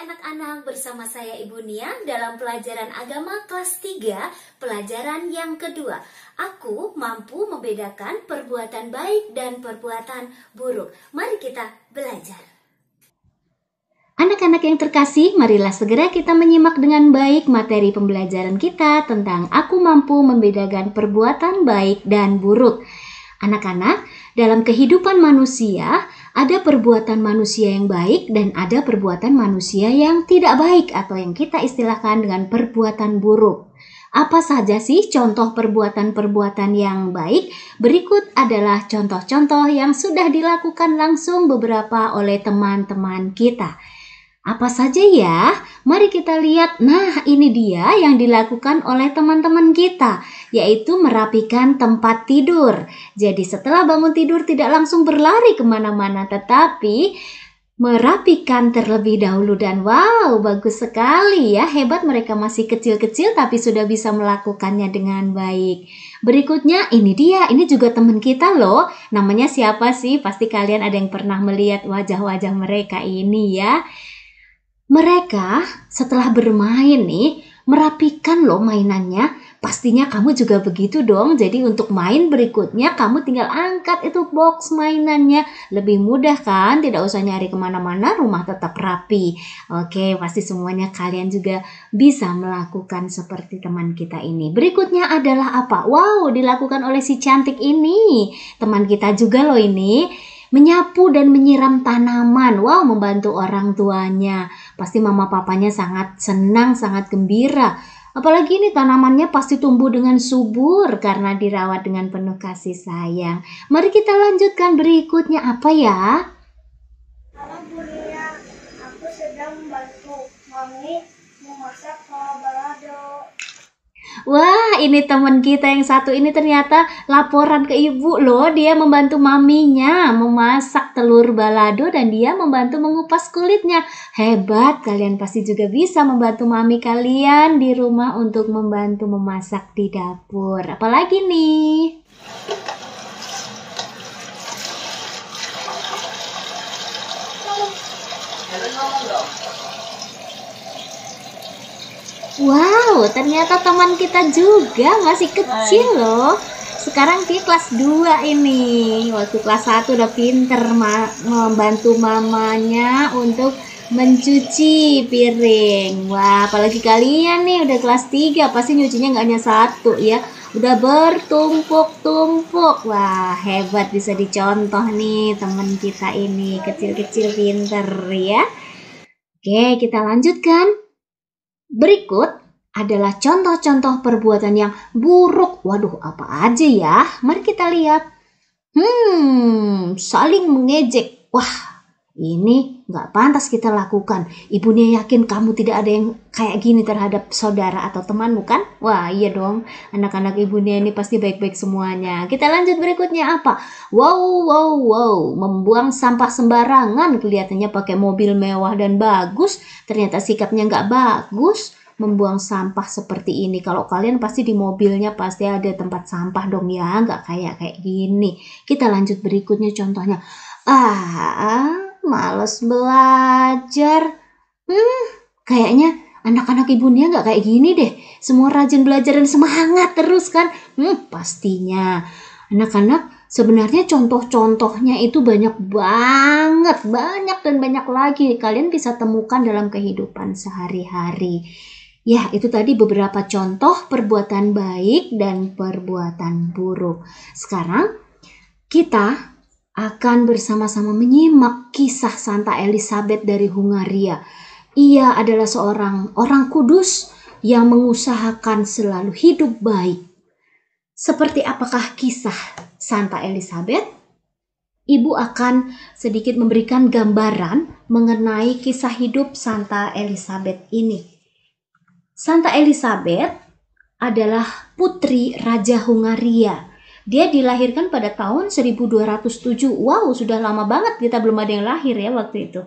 anak-anak, bersama saya Ibu Nia dalam pelajaran agama kelas 3, pelajaran yang kedua. Aku mampu membedakan perbuatan baik dan perbuatan buruk. Mari kita belajar. Anak-anak yang terkasih, marilah segera kita menyimak dengan baik materi pembelajaran kita tentang aku mampu membedakan perbuatan baik dan buruk. Anak-anak, dalam kehidupan manusia, ada perbuatan manusia yang baik dan ada perbuatan manusia yang tidak baik atau yang kita istilahkan dengan perbuatan buruk. Apa saja sih contoh perbuatan-perbuatan yang baik? Berikut adalah contoh-contoh yang sudah dilakukan langsung beberapa oleh teman-teman kita. Apa saja ya? Mari kita lihat. Nah, ini dia yang dilakukan oleh teman-teman kita, yaitu merapikan tempat tidur. Jadi setelah bangun tidur tidak langsung berlari kemana-mana, tetapi merapikan terlebih dahulu. Dan wow, bagus sekali ya. Hebat, mereka masih kecil-kecil tapi sudah bisa melakukannya dengan baik. Berikutnya ini dia, ini juga teman kita loh. Namanya siapa sih? Pasti kalian ada yang pernah melihat wajah-wajah mereka ini ya. Mereka setelah bermain nih, merapikan loh mainannya. Pastinya kamu juga begitu dong. Jadi untuk main berikutnya kamu tinggal angkat itu box mainannya. Lebih mudah kan? Tidak usah nyari kemana-mana, rumah tetap rapi. Oke, pasti semuanya kalian juga bisa melakukan seperti teman kita ini. Berikutnya adalah apa? Wow, dilakukan oleh si cantik ini. Teman kita juga loh ini. Menyapu dan menyiram tanaman. Wow, membantu orang tuanya. Pasti mama papanya sangat senang, sangat gembira. Apalagi ini tanamannya pasti tumbuh dengan subur karena dirawat dengan penuh kasih sayang. Mari kita lanjutkan berikutnya. Apa ya? Halo Bu Nia, aku sedang membantu Mami memasak balado. Wah, ini teman kita yang satu ini ternyata laporan ke ibu loh. Dia membantu maminya memasak telur balado dan dia membantu mengupas kulitnya. Hebat, kalian pasti juga bisa membantu mami kalian di rumah untuk membantu memasak di dapur. Apalagi nih? Wow, ternyata teman kita juga masih kecil loh. Sekarang dia kelas 2 ini. Waktu kelas 1 udah pinter membantu mamanya untuk mencuci piring. Wah, apalagi kalian nih udah kelas 3, pasti nyucinya nggak hanya satu ya. Udah bertumpuk-tumpuk. Wah, hebat, bisa dicontoh nih teman kita ini. Kecil-kecil pinter ya. Oke, kita lanjutkan. Berikut adalah contoh-contoh perbuatan yang buruk. Waduh, apa aja ya? Mari kita lihat. Saling mengejek. Wah, ini nggak pantas kita lakukan. Ibunya yakin kamu tidak ada yang kayak gini terhadap saudara atau temanmu kan? Wah, iya dong. Anak-anak ibunya ini pasti baik-baik semuanya. Kita lanjut berikutnya apa? Wow. Membuang sampah sembarangan. Kelihatannya pakai mobil mewah dan bagus. Ternyata sikapnya nggak bagus. Membuang sampah seperti ini. Kalau kalian pasti di mobilnya pasti ada tempat sampah dong ya. Nggak kayak gini. Kita lanjut berikutnya contohnya. Males belajar. Kayaknya anak-anak ibunya nggak kayak gini deh. Semua rajin belajar dan semangat terus kan. Pastinya. Anak-anak sebenarnya contoh-contohnya itu banyak banget. Banyak dan banyak lagi. Kalian bisa temukan dalam kehidupan sehari-hari. Ya, itu tadi beberapa contoh perbuatan baik dan perbuatan buruk. Sekarang kita akan bersama-sama menyimak kisah Santa Elizabeth dari Hungaria. Ia adalah seorang orang kudus yang mengusahakan selalu hidup baik. Seperti apakah kisah Santa Elizabeth? Ibu akan sedikit memberikan gambaran mengenai kisah hidup Santa Elizabeth ini. Santa Elizabeth adalah putri Raja Hungaria. Dia dilahirkan pada tahun 1207. Wow, sudah lama banget, kita belum ada yang lahir ya waktu itu.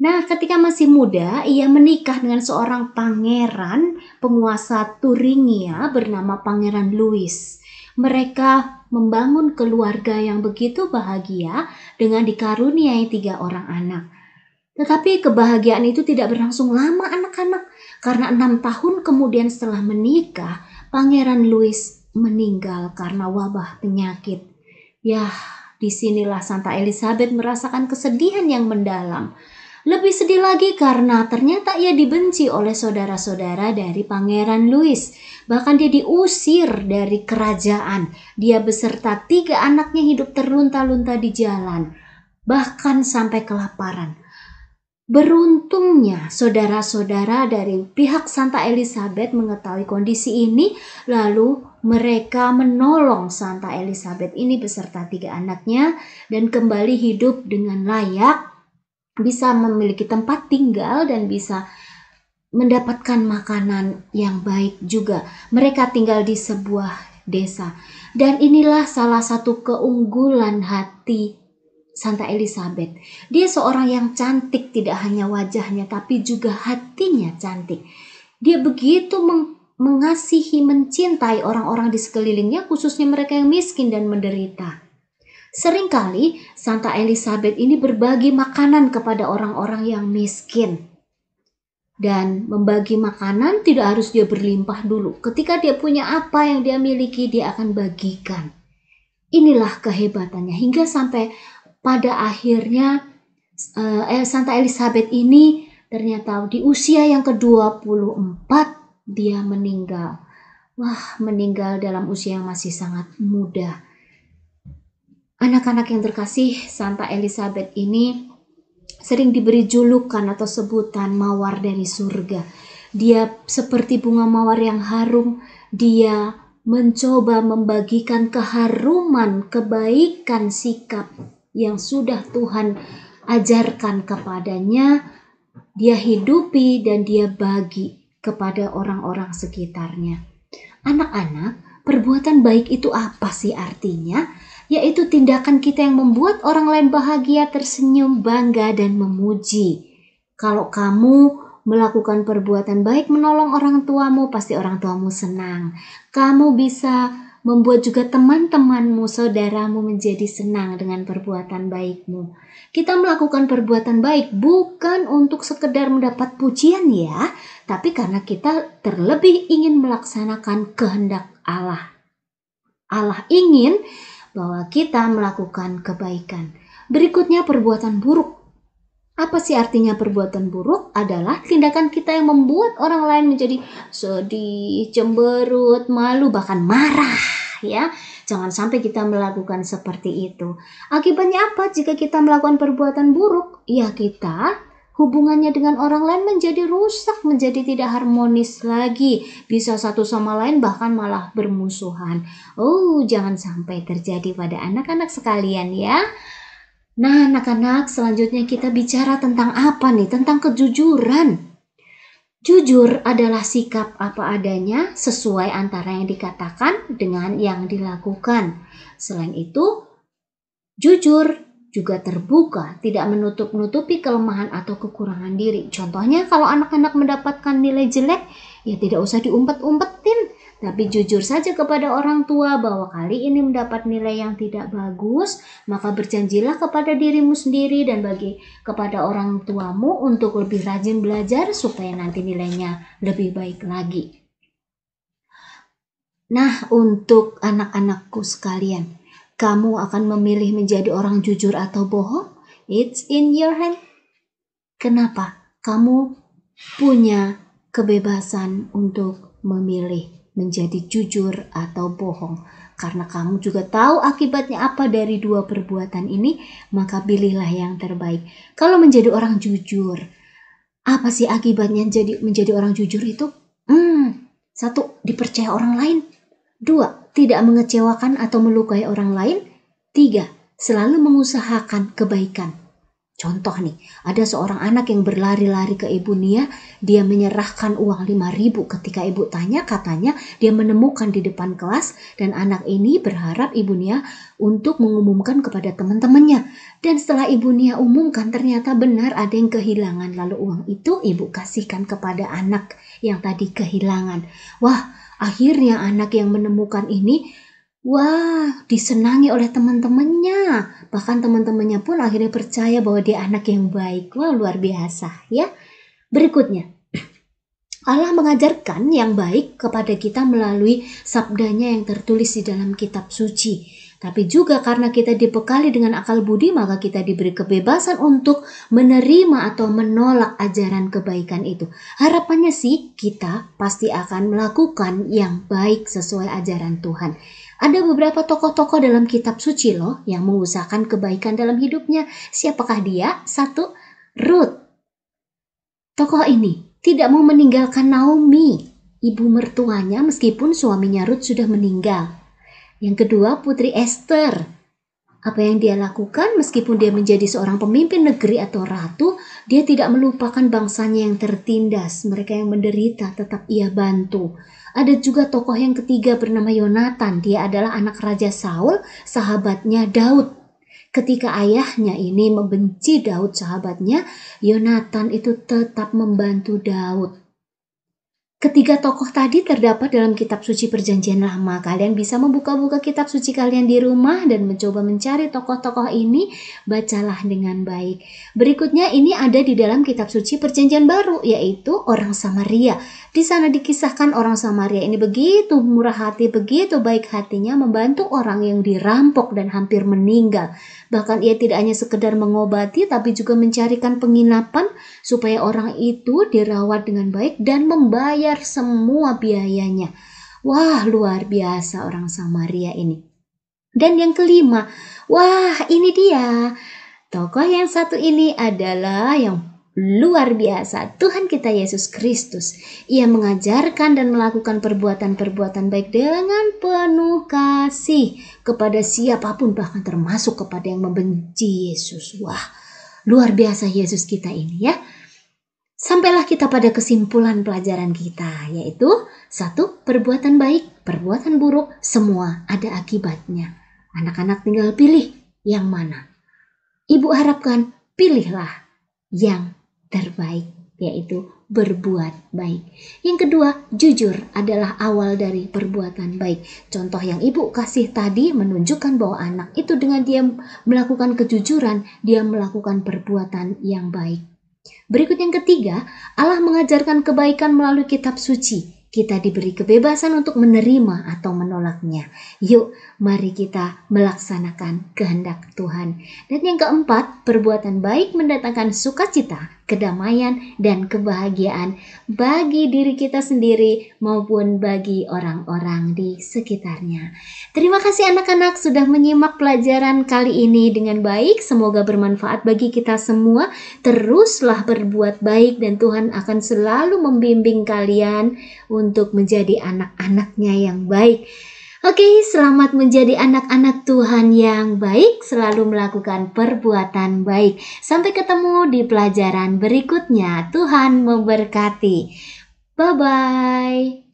Nah, ketika masih muda, ia menikah dengan seorang pangeran penguasa Thuringia bernama Pangeran Louis. Mereka membangun keluarga yang begitu bahagia dengan dikaruniai 3 orang anak. Tetapi kebahagiaan itu tidak berlangsung lama anak-anak. Karena 6 tahun kemudian setelah menikah, Pangeran Louis meninggal karena wabah penyakit. Yah, disinilah Santa Elizabeth merasakan kesedihan yang mendalam. Lebih sedih lagi karena ternyata ia dibenci oleh saudara-saudara dari Pangeran Louis. Bahkan dia diusir dari kerajaan. Dia beserta 3 anaknya hidup terlunta-lunta di jalan. Bahkan sampai kelaparan. Beruntungnya saudara-saudara dari pihak Santa Elizabeth mengetahui kondisi ini, lalu mereka menolong Santa Elizabeth ini beserta 3 anaknya dan kembali hidup dengan layak, bisa memiliki tempat tinggal dan bisa mendapatkan makanan yang baik juga. Mereka tinggal di sebuah desa dan inilah salah satu keunggulan hati Santa Elizabeth. Dia seorang yang cantik, tidak hanya wajahnya tapi juga hatinya cantik. Dia begitu mengasihi, mencintai orang-orang di sekelilingnya, khususnya mereka yang miskin dan menderita. Seringkali Santa Elizabeth ini berbagi makanan kepada orang-orang yang miskin. Dan membagi makanan tidak harus dia berlimpah dulu. Ketika dia punya apa yang dia miliki, dia akan bagikan. Inilah kehebatannya hingga sampai pada akhirnya Santa Elizabeth ini ternyata di usia yang ke-24 dia meninggal. Wah, meninggal dalam usia yang masih sangat muda. Anak-anak yang terkasih, Santa Elizabeth ini sering diberi julukan atau sebutan mawar dari surga. Dia seperti bunga mawar yang harum. Dia mencoba membagikan keharuman, kebaikan sikap yang sudah Tuhan ajarkan kepadanya, dia hidupi dan dia bagi kepada orang-orang sekitarnya. Anak-anak, perbuatan baik itu apa sih artinya? Yaitu tindakan kita yang membuat orang lain bahagia, tersenyum, bangga, dan memuji. Kalau kamu melakukan perbuatan baik menolong orang tuamu, pasti orang tuamu senang. Kamu bisa membuat juga teman-temanmu, saudaramu menjadi senang dengan perbuatan baikmu. Kita melakukan perbuatan baik bukan untuk sekedar mendapat pujian ya, tapi karena kita terlebih ingin melaksanakan kehendak Allah. Allah ingin bahwa kita melakukan kebaikan. Berikutnya perbuatan buruk. Apa sih artinya perbuatan buruk? Adalah tindakan kita yang membuat orang lain menjadi sedih, cemberut, malu, bahkan marah. Ya, jangan sampai kita melakukan seperti itu. Akibatnya apa jika kita melakukan perbuatan buruk? Ya, kita hubungannya dengan orang lain menjadi rusak, menjadi tidak harmonis lagi. Bisa satu sama lain bahkan malah bermusuhan. Oh, jangan sampai terjadi pada anak-anak sekalian ya. Nah, anak-anak, selanjutnya kita bicara tentang apa nih? Tentang kejujuran. Jujur adalah sikap apa adanya sesuai antara yang dikatakan dengan yang dilakukan. Selain itu, jujur juga terbuka, tidak menutup-nutupi kelemahan atau kekurangan diri. Contohnya kalau anak-anak mendapatkan nilai jelek, ya tidak usah diumpet-umpetin, tapi jujur saja kepada orang tua bahwa kali ini mendapat nilai yang tidak bagus, maka berjanjilah kepada dirimu sendiri dan bagi kepada orang tuamu untuk lebih rajin belajar supaya nanti nilainya lebih baik lagi. Nah, untuk anak-anakku sekalian, kamu akan memilih menjadi orang jujur atau bohong? It's in your hand. Kenapa? Kamu punya kebebasan untuk memilih menjadi jujur atau bohong. Karena kamu juga tahu akibatnya apa dari dua perbuatan ini, maka pilihlah yang terbaik. Kalau menjadi orang jujur, apa sih akibatnya menjadi orang jujur itu? 1, dipercaya orang lain. 2, tidak mengecewakan atau melukai orang lain. 3, selalu mengusahakan kebaikan. Contoh nih, ada seorang anak yang berlari-lari ke ibu Nia, dia menyerahkan uang 5.000 ketika ibu tanya, katanya dia menemukan di depan kelas dan anak ini berharap ibu Nia untuk mengumumkan kepada teman-temannya. Dan setelah ibu Nia umumkan ternyata benar ada yang kehilangan, lalu uang itu ibu kasihkan kepada anak yang tadi kehilangan. Wah, akhirnya anak yang menemukan ini Wah, disenangi oleh teman-temannya. Bahkan teman-temannya pun akhirnya percaya bahwa dia anak yang baik. Wah, luar biasa ya. Berikutnya, Allah mengajarkan yang baik kepada kita melalui sabdanya yang tertulis di dalam kitab suci. Tapi juga karena kita dibekali dengan akal budi, maka kita diberi kebebasan untuk menerima atau menolak ajaran kebaikan itu. Harapannya sih kita pasti akan melakukan yang baik sesuai ajaran Tuhan. Ada beberapa tokoh-tokoh dalam kitab suci loh yang mengusahakan kebaikan dalam hidupnya. Siapakah dia? 1. Ruth. Tokoh ini tidak mau meninggalkan Naomi, ibu mertuanya, meskipun suaminya Ruth sudah meninggal. Yang kedua, Putri Esther. Apa yang dia lakukan meskipun dia menjadi seorang pemimpin negeri atau ratu, dia tidak melupakan bangsanya yang tertindas, mereka yang menderita tetap ia bantu. Ada juga tokoh yang ketiga bernama Yonatan. Dia adalah anak Raja Saul, sahabatnya Daud. Ketika ayahnya ini membenci Daud sahabatnya, Yonatan itu tetap membantu Daud. Ketiga tokoh tadi terdapat dalam kitab suci Perjanjian Lama. Kalian bisa membuka-buka kitab suci kalian di rumah dan mencoba mencari tokoh-tokoh ini. Bacalah dengan baik. Berikutnya ini ada di dalam kitab suci Perjanjian Baru, yaitu orang Samaria. Di sana dikisahkan orang Samaria ini begitu murah hati, begitu baik hatinya membantu orang yang dirampok dan hampir meninggal. Bahkan ia tidak hanya sekedar mengobati, tapi juga mencarikan penginapan supaya orang itu dirawat dengan baik dan membayar semua biayanya. Wah, luar biasa orang Samaria ini. Dan yang kelima, wah ini dia. Tokoh yang satu ini adalah yang luar biasa, Tuhan kita Yesus Kristus. Ia mengajarkan dan melakukan perbuatan-perbuatan baik dengan penuh kasih kepada siapapun, bahkan termasuk kepada yang membenci Yesus. Wah, luar biasa Yesus kita ini ya. Sampailah kita pada kesimpulan pelajaran kita, yaitu 1. Perbuatan baik, perbuatan buruk, semua ada akibatnya. Anak-anak tinggal pilih yang mana. Ibu harapkan pilihlah yang terbaik, yaitu berbuat baik. Yang kedua, jujur adalah awal dari perbuatan baik. Contoh yang ibu kasih tadi menunjukkan bahwa anak itu dengan dia melakukan kejujuran, dia melakukan perbuatan yang baik. Berikut yang ketiga, Allah mengajarkan kebaikan melalui kitab suci. Kita diberi kebebasan untuk menerima atau menolaknya. Yuk, mari kita melaksanakan kehendak Tuhan. Dan yang keempat, perbuatan baik mendatangkan sukacita, kedamaian, dan kebahagiaan bagi diri kita sendiri maupun bagi orang-orang di sekitarnya. Terima kasih anak-anak sudah menyimak pelajaran kali ini dengan baik. Semoga bermanfaat bagi kita semua. Teruslah berbuat baik dan Tuhan akan selalu membimbing kalian untuk menjadi anak-anaknya yang baik. Oke, selamat menjadi anak-anak Tuhan yang baik, selalu melakukan perbuatan baik. Sampai ketemu di pelajaran berikutnya. Tuhan memberkati. Bye-bye.